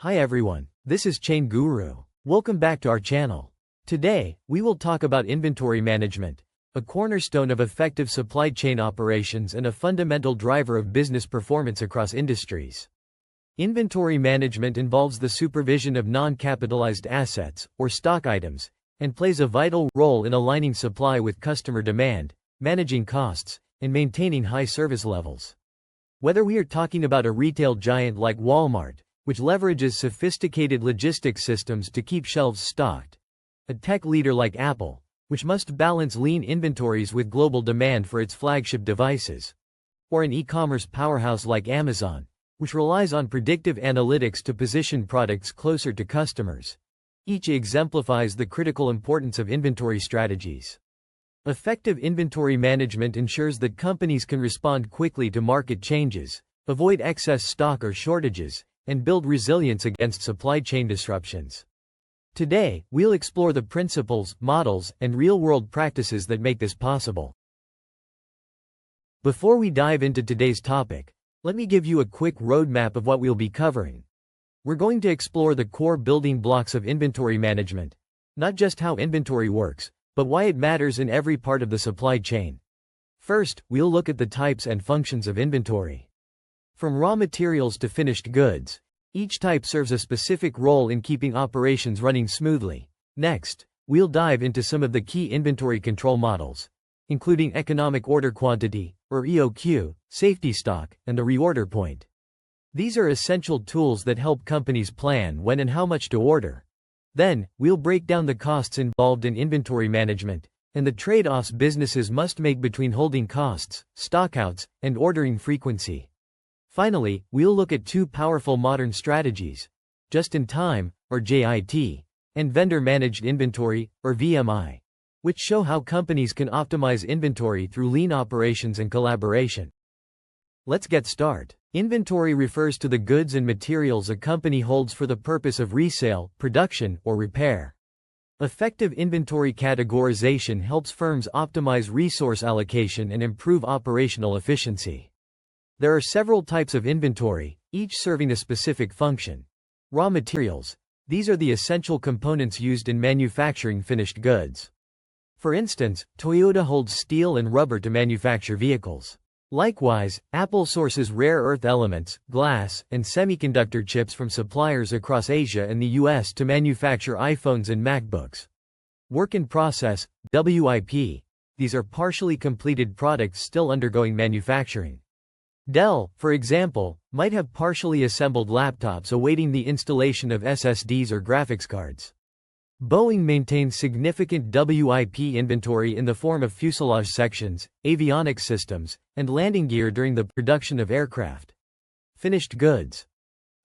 Hi everyone, this is Chain Guru. Welcome back to our channel. Today, we will talk about inventory management, a cornerstone of effective supply chain operations and a fundamental driver of business performance across industries. Inventory management involves the supervision of non-capitalized assets, or stock items, and plays a vital role in aligning supply with customer demand, managing costs, and maintaining high service levels. Whether we are talking about a retail giant like Walmart, which leverages sophisticated logistics systems to keep shelves stocked, a tech leader like Apple, which must balance lean inventories with global demand for its flagship devices, or an e-commerce powerhouse like Amazon, which relies on predictive analytics to position products closer to customers. Each exemplifies the critical importance of inventory strategies. Effective inventory management ensures that companies can respond quickly to market changes, avoid excess stock or shortages, and build resilience against supply chain disruptions. Today, we'll explore the principles, models, and real-world practices that make this possible. Before we dive into today's topic, let me give you a quick roadmap of what we'll be covering. We're going to explore the core building blocks of inventory management, not just how inventory works, but why it matters in every part of the supply chain. First, we'll look at the types and functions of inventory. From raw materials to finished goods, each type serves a specific role in keeping operations running smoothly. Next, we'll dive into some of the key inventory control models, including economic order quantity, or EOQ, safety stock, and the reorder point. These are essential tools that help companies plan when and how much to order. Then, we'll break down the costs involved in inventory management, and the trade-offs businesses must make between holding costs, stockouts, and ordering frequency. Finally, we'll look at two powerful modern strategies, just-in-time, or JIT, and vendor-managed inventory, or VMI, which show how companies can optimize inventory through lean operations and collaboration. Let's get started. Inventory refers to the goods and materials a company holds for the purpose of resale, production, or repair. Effective inventory categorization helps firms optimize resource allocation and improve operational efficiency. There are several types of inventory, each serving a specific function. Raw materials. These are the essential components used in manufacturing finished goods. For instance, Toyota holds steel and rubber to manufacture vehicles. Likewise, Apple sources rare earth elements, glass, and semiconductor chips from suppliers across Asia and the US to manufacture iPhones and MacBooks. Work in process, WIP. These are partially completed products still undergoing manufacturing. Dell, for example, might have partially assembled laptops awaiting the installation of SSDs or graphics cards. Boeing maintains significant WIP inventory in the form of fuselage sections, avionics systems, and landing gear during the production of aircraft. Finished goods.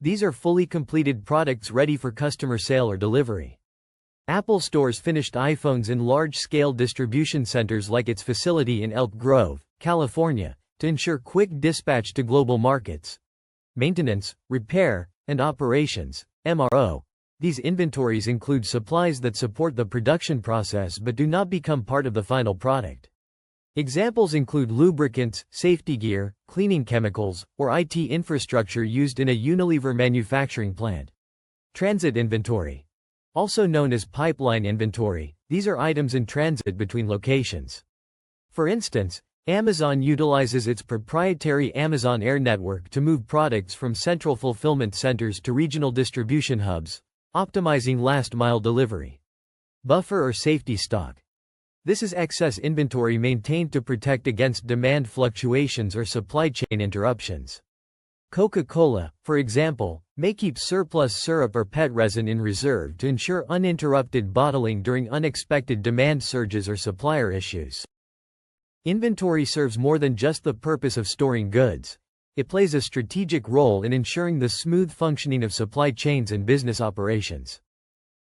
These are fully completed products ready for customer sale or delivery. Apple stores finished iPhones in large-scale distribution centers like its facility in Elk Grove, California, to ensure quick dispatch to global markets. Maintenance, repair, and operations, MRO. These inventories include supplies that support the production process but do not become part of the final product. Examples include lubricants, safety gear, cleaning chemicals, or IT infrastructure used in a Unilever manufacturing plant. Transit inventory. Also known as pipeline inventory, these are items in transit between locations. For instance, Amazon utilizes its proprietary Amazon Air network to move products from central fulfillment centers to regional distribution hubs, optimizing last-mile delivery. Buffer or safety stock. This is excess inventory maintained to protect against demand fluctuations or supply chain interruptions. Coca-Cola, for example, may keep surplus syrup or PET resin in reserve to ensure uninterrupted bottling during unexpected demand surges or supplier issues. Inventory serves more than just the purpose of storing goods. It plays a strategic role in ensuring the smooth functioning of supply chains and business operations.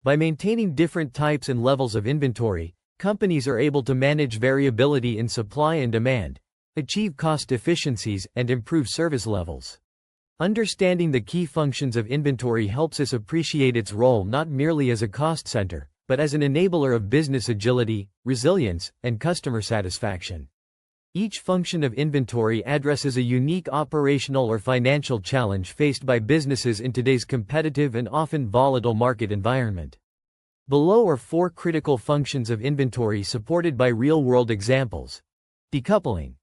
By maintaining different types and levels of inventory, companies are able to manage variability in supply and demand, achieve cost efficiencies, and improve service levels. Understanding the key functions of inventory helps us appreciate its role not merely as a cost center, but as an enabler of business agility, resilience, and customer satisfaction. Each function of inventory addresses a unique operational or financial challenge faced by businesses in today's competitive and often volatile market environment. Below are 4 critical functions of inventory supported by real-world examples. Decoupling.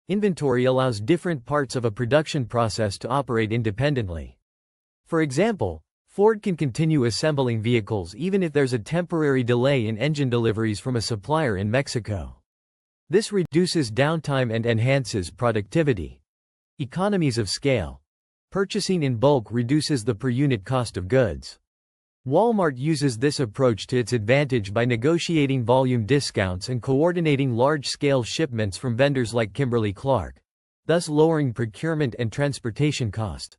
Inventory allows different parts of a production process to operate independently. For example, Ford can continue assembling vehicles even if there's a temporary delay in engine deliveries from a supplier in Mexico. This reduces downtime and enhances productivity. Economies of scale. Purchasing in bulk reduces the per-unit cost of goods. Walmart uses this approach to its advantage by negotiating volume discounts and coordinating large-scale shipments from vendors like Kimberly-Clark, thus lowering procurement and transportation cost.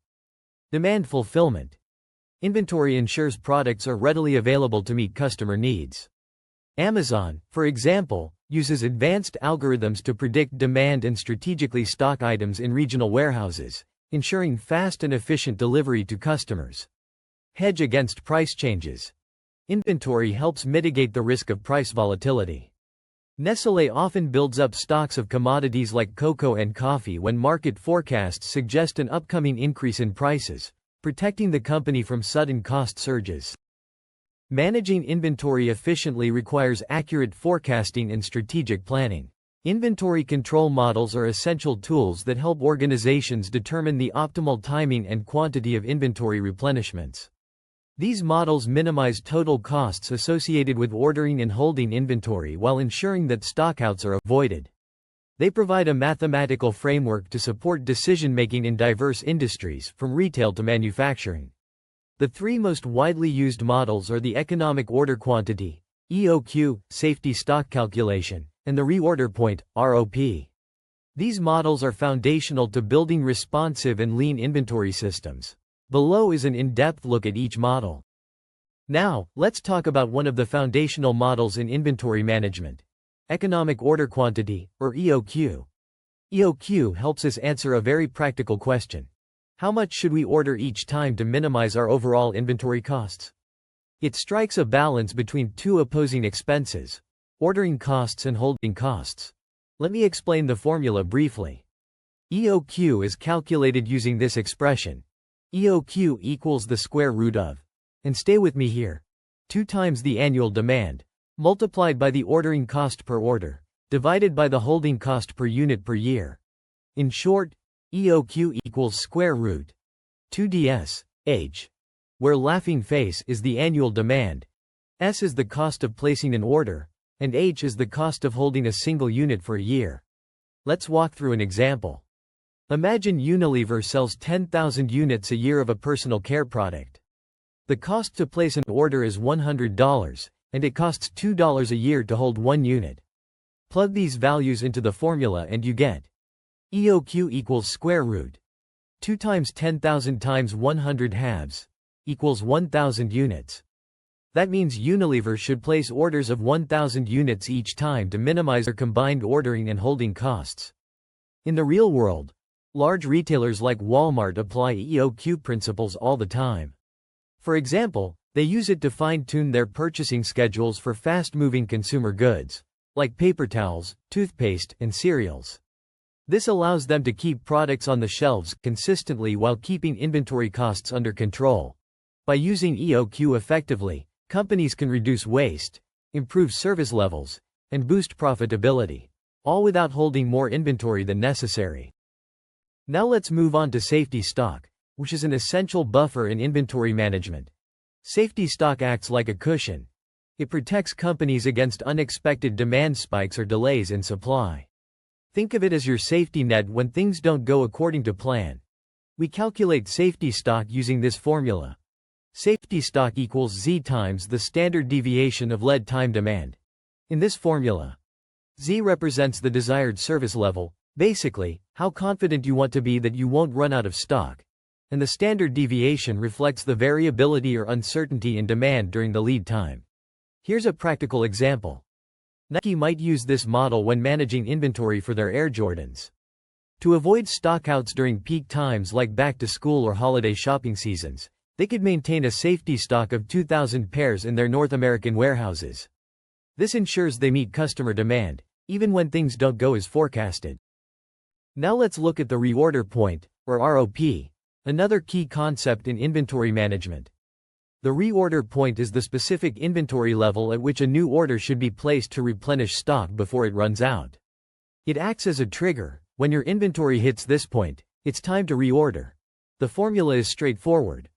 Demand fulfillment. Inventory ensures products are readily available to meet customer needs. Amazon, for example, uses advanced algorithms to predict demand and strategically stock items in regional warehouses, ensuring fast and efficient delivery to customers. Hedge against price changes. Inventory helps mitigate the risk of price volatility. Nestlé often builds up stocks of commodities like cocoa and coffee when market forecasts suggest an upcoming increase in prices, protecting the company from sudden cost surges. Managing inventory efficiently requires accurate forecasting and strategic planning. Inventory control models are essential tools that help organizations determine the optimal timing and quantity of inventory replenishments. These models minimize total costs associated with ordering and holding inventory while ensuring that stockouts are avoided. They provide a mathematical framework to support decision-making in diverse industries, from retail to manufacturing. The 3 most widely used models are the economic order quantity, EOQ, safety stock calculation, and the Reorder Point, ROP. These models are foundational to building responsive and lean inventory systems. Below is an in-depth look at each model. Now, let's talk about one of the foundational models in inventory management: economic order quantity, or EOQ. EOQ helps us answer a very practical question. How much should we order each time to minimize our overall inventory costs? It strikes a balance between 2 opposing expenses: ordering costs and holding costs. Let me explain the formula briefly. EOQ is calculated using this expression: EOQ equals the square root of, and stay with me here, 2 times the annual demand, multiplied by the ordering cost per order, divided by the holding cost per unit per year. In short, EOQ equals square root 2ds, H, where laughing face is the annual demand, S is the cost of placing an order, and H is the cost of holding a single unit for a year. Let's walk through an example. Imagine Unilever sells 10,000 units a year of a personal care product. The cost to place an order is $100, and it costs $2 a year to hold 1 unit. Plug these values into the formula and you get EOQ equals square root 2 times 10,000 times 100 halves equals 1,000 units. That means Unilever should place orders of 1,000 units each time to minimize their combined ordering and holding costs. In the real world, large retailers like Walmart apply EOQ principles all the time. For example, they use it to fine-tune their purchasing schedules for fast-moving consumer goods, like paper towels, toothpaste, and cereals. This allows them to keep products on the shelves consistently while keeping inventory costs under control. By using EOQ effectively, companies can reduce waste, improve service levels, and boost profitability, all without holding more inventory than necessary. Now let's move on to safety stock, which is an essential buffer in inventory management. Safety stock acts like a cushion. It protects companies against unexpected demand spikes or delays in supply. Think of it as your safety net when things don't go according to plan. We calculate safety stock using this formula. Safety stock equals Z times the standard deviation of lead time demand. In this formula, Z represents the desired service level, basically, how confident you want to be that you won't run out of stock, and the standard deviation reflects the variability or uncertainty in demand during the lead time. Here's a practical example. Nike might use this model when managing inventory for their Air Jordans. To avoid stockouts during peak times like back-to-school or holiday shopping seasons, they could maintain a safety stock of 2,000 pairs in their North American warehouses. This ensures they meet customer demand, even when things don't go as forecasted. Now let's look at the reorder point, or ROP, another key concept in inventory management. The reorder point is the specific inventory level at which a new order should be placed to replenish stock before it runs out. It acts as a trigger. When your inventory hits this point, it's time to reorder. The formula is straightforward.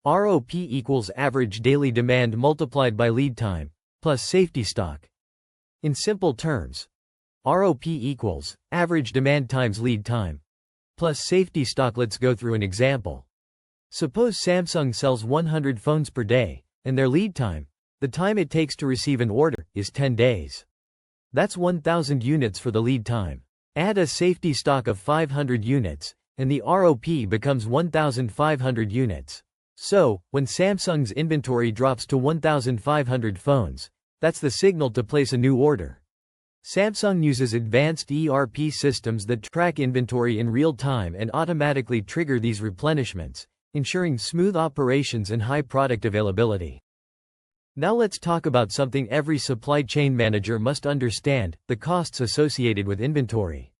ROP equals average daily demand multiplied by lead time, plus safety stock. In simple terms, ROP equals average demand times lead time, plus safety stock. Let's go through an example. Suppose Samsung sells 100 phones per day, and their lead time, the time it takes to receive an order, is 10 days. That's 1,000 units for the lead time. Add a safety stock of 500 units, and the ROP becomes 1,500 units. So, when Samsung's inventory drops to 1,500 phones, that's the signal to place a new order. Samsung uses advanced ERP systems that track inventory in real time and automatically trigger these replenishments, ensuring smooth operations and high product availability. Now let's talk about something every supply chain manager must understand: the costs associated with inventory.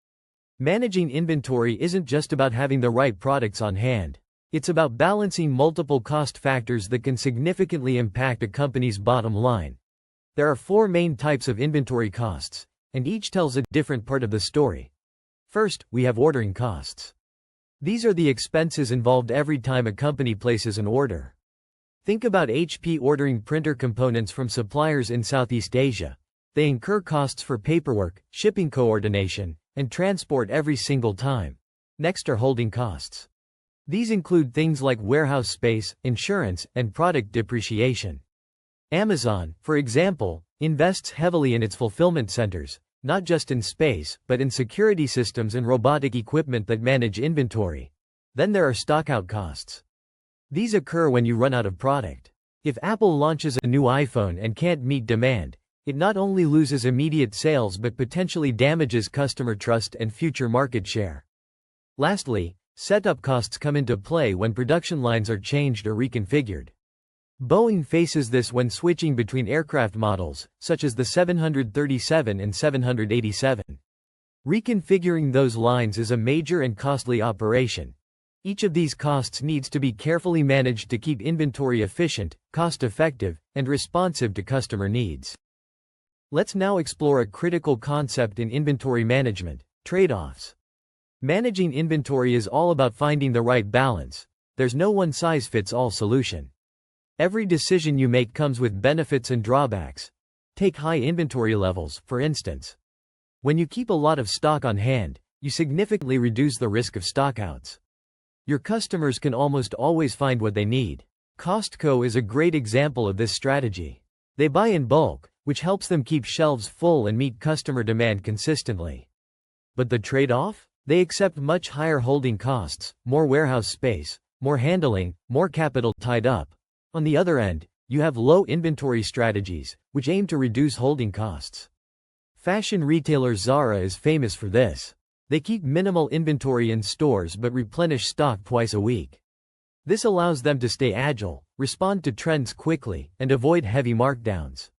Managing inventory isn't just about having the right products on hand. It's about balancing multiple cost factors that can significantly impact a company's bottom line. There are 4 main types of inventory costs, and each tells a different part of the story. First, we have ordering costs. These are the expenses involved every time a company places an order. Think about HP ordering printer components from suppliers in Southeast Asia. They incur costs for paperwork, shipping coordination, and transport every single time. Next are holding costs. These include things like warehouse space, insurance, and product depreciation. Amazon, for example, invests heavily in its fulfillment centers, not just in space, but in security systems and robotic equipment that manage inventory. Then there are stockout costs. These occur when you run out of product. If Apple launches a new iPhone and can't meet demand, it not only loses immediate sales but potentially damages customer trust and future market share. Lastly, setup costs come into play when production lines are changed or reconfigured. Boeing faces this when switching between aircraft models, such as the 737 and 787. Reconfiguring those lines is a major and costly operation. Each of these costs needs to be carefully managed to keep inventory efficient, cost-effective, and responsive to customer needs. Let's now explore a critical concept in inventory management: trade-offs. Managing inventory is all about finding the right balance. There's no one-size-fits-all solution. Every decision you make comes with benefits and drawbacks. Take high inventory levels, for instance. When you keep a lot of stock on hand, you significantly reduce the risk of stockouts. Your customers can almost always find what they need. Costco is a great example of this strategy. They buy in bulk, which helps them keep shelves full and meet customer demand consistently. But the trade-off? They accept much higher holding costs, more warehouse space, more handling, more capital tied up. On the other end, you have low inventory strategies, which aim to reduce holding costs. Fashion retailer Zara is famous for this. They keep minimal inventory in stores but replenish stock twice a week. This allows them to stay agile, respond to trends quickly, and avoid heavy markdowns.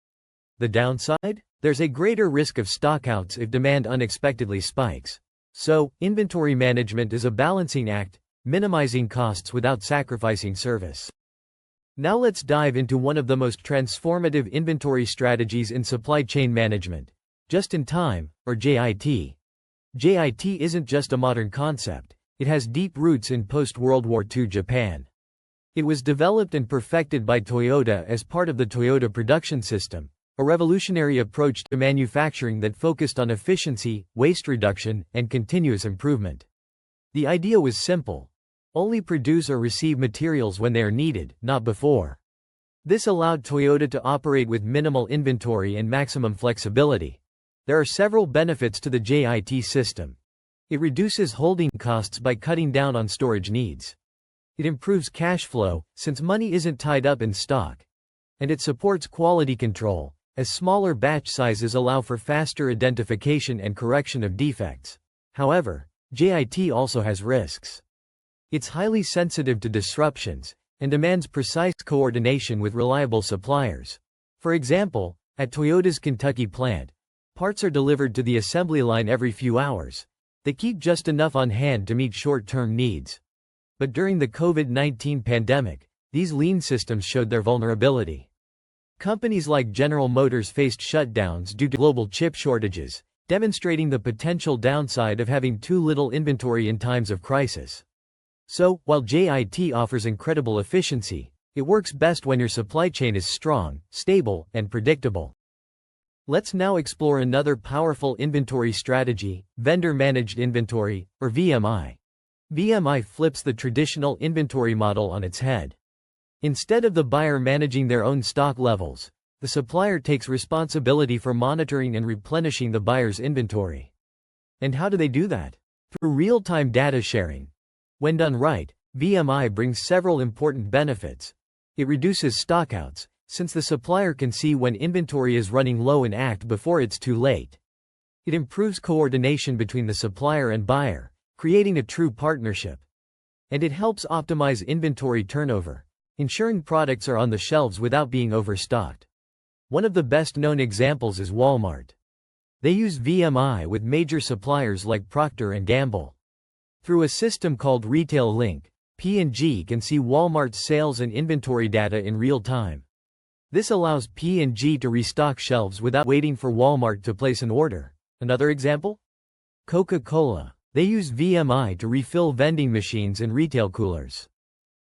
The downside? There's a greater risk of stockouts if demand unexpectedly spikes. So, inventory management is a balancing act, minimizing costs without sacrificing service. Now let's dive into one of the most transformative inventory strategies in supply chain management: just-in-time, or JIT. JIT isn't just a modern concept, it has deep roots in post-World War II Japan. It was developed and perfected by Toyota as part of the Toyota production system, a revolutionary approach to manufacturing that focused on efficiency, waste reduction, and continuous improvement. The idea was simple: only produce or receive materials when they are needed, not before. This allowed Toyota to operate with minimal inventory and maximum flexibility. There are several benefits to the JIT system. It reduces holding costs by cutting down on storage needs. It improves cash flow, since money isn't tied up in stock. And it supports quality control, as smaller batch sizes allow for faster identification and correction of defects. However, JIT also has risks. It's highly sensitive to disruptions, and demands precise coordination with reliable suppliers. For example, at Toyota's Kentucky plant, parts are delivered to the assembly line every few hours, They keep just enough on hand to meet short-term needs. But during the COVID-19 pandemic, these lean systems showed their vulnerability. Companies like General Motors faced shutdowns due to global chip shortages, demonstrating the potential downside of having too little inventory in times of crisis. So, while JIT offers incredible efficiency, it works best when your supply chain is strong, stable, and predictable. Let's now explore another powerful inventory strategy, vendor-managed inventory, or VMI. VMI flips the traditional inventory model on its head. Instead of the buyer managing their own stock levels, the supplier takes responsibility for monitoring and replenishing the buyer's inventory. And how do they do that? Through real-time data sharing. When done right, VMI brings several important benefits. It reduces stockouts, since the supplier can see when inventory is running low and act before it's too late. It improves coordination between the supplier and buyer, creating a true partnership. And it helps optimize inventory turnover, ensuring products are on the shelves without being overstocked. One of the best-known examples is Walmart. They use VMI with major suppliers like Procter & Gamble. Through a system called Retail Link, P&G can see Walmart's sales and inventory data in real time. This allows P&G to restock shelves without waiting for Walmart to place an order. Another example? Coca-Cola. They use VMI to refill vending machines and retail coolers.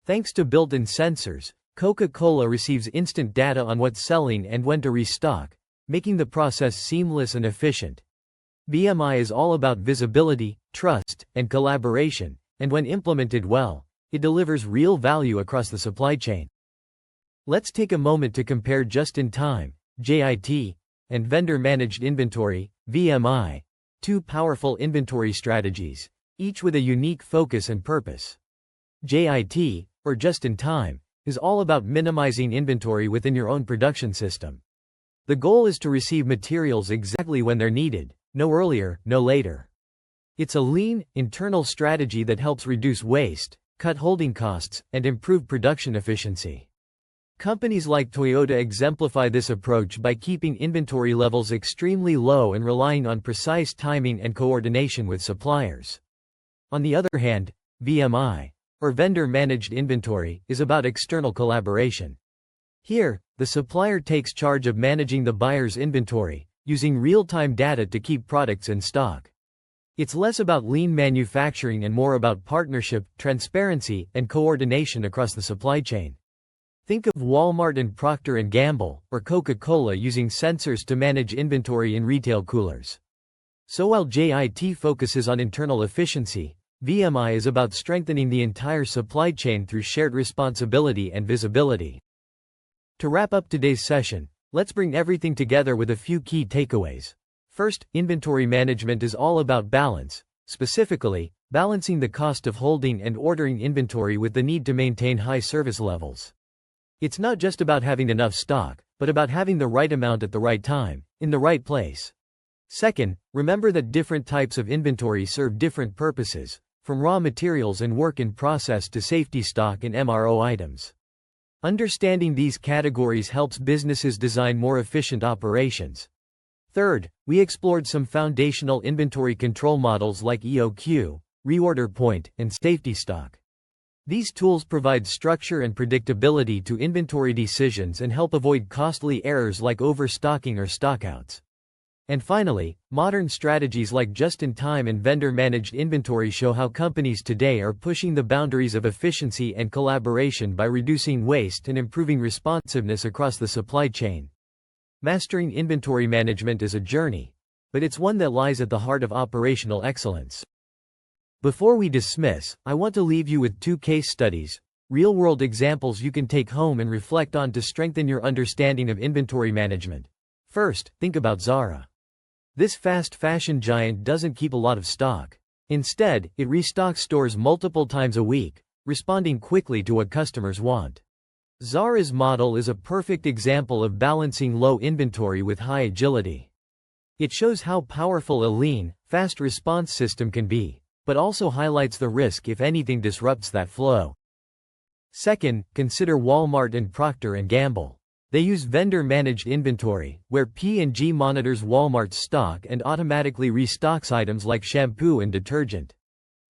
Thanks to built-in sensors, Coca-Cola receives instant data on what's selling and when to restock, making the process seamless and efficient. VMI is all about visibility, trust, and collaboration, and when implemented well, it delivers real value across the supply chain. Let's take a moment to compare just-in-time, JIT, and vendor-managed inventory, VMI, two powerful inventory strategies, each with a unique focus and purpose. JIT, or just-in-time, is all about minimizing inventory within your own production system. The goal is to receive materials exactly when they're needed, no earlier, no later. It's a lean, internal strategy that helps reduce waste, cut holding costs, and improve production efficiency. Companies like Toyota exemplify this approach by keeping inventory levels extremely low and relying on precise timing and coordination with suppliers. On the other hand, VMI, or vendor-managed inventory, is about external collaboration. Here, the supplier takes charge of managing the buyer's inventory, using real-time data to keep products in stock. It's less about lean manufacturing and more about partnership, transparency, and coordination across the supply chain. Think of Walmart and Procter & Gamble, or Coca-Cola using sensors to manage inventory in retail coolers. So while JIT focuses on internal efficiency, VMI is about strengthening the entire supply chain through shared responsibility and visibility. To wrap up today's session, let's bring everything together with a few key takeaways. First, inventory management is all about balance, specifically, balancing the cost of holding and ordering inventory with the need to maintain high service levels. It's not just about having enough stock, but about having the right amount at the right time, in the right place. Second, remember that different types of inventory serve different purposes, from raw materials and work in process to safety stock and MRO items. Understanding these categories helps businesses design more efficient operations. Third, we explored some foundational inventory control models like EOQ, Reorder Point, and safety stock. These tools provide structure and predictability to inventory decisions and help avoid costly errors like overstocking or stockouts. And finally, modern strategies like just-in-time and vendor-managed inventory show how companies today are pushing the boundaries of efficiency and collaboration by reducing waste and improving responsiveness across the supply chain. Mastering inventory management is a journey, but it's one that lies at the heart of operational excellence. Before we dismiss, I want to leave you with two case studies, real-world examples you can take home and reflect on to strengthen your understanding of inventory management. First, think about Zara. This fast fashion giant doesn't keep a lot of stock. Instead, it restocks stores multiple times a week, responding quickly to what customers want. Zara's model is a perfect example of balancing low inventory with high agility. It shows how powerful a lean, fast response system can be, but also highlights the risk if anything disrupts that flow. Second, consider Walmart and Procter & Gamble. They use vendor-managed inventory, where P&G monitors Walmart's stock and automatically restocks items like shampoo and detergent.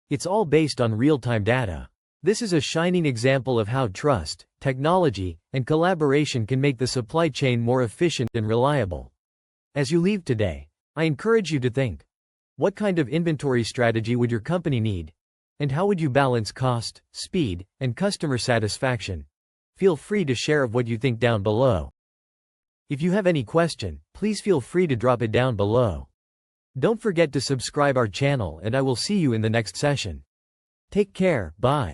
It's all based on real-time data. This is a shining example of how trust, technology, and collaboration can make the supply chain more efficient and reliable. As you leave today, I encourage you to think. What kind of inventory strategy would your company need? And how would you balance cost, speed, and customer satisfaction? Feel free to share what you think down below. If you have any question, please feel free to drop it down below. Don't forget to subscribe our channel and I will see you in the next session. Take care, bye.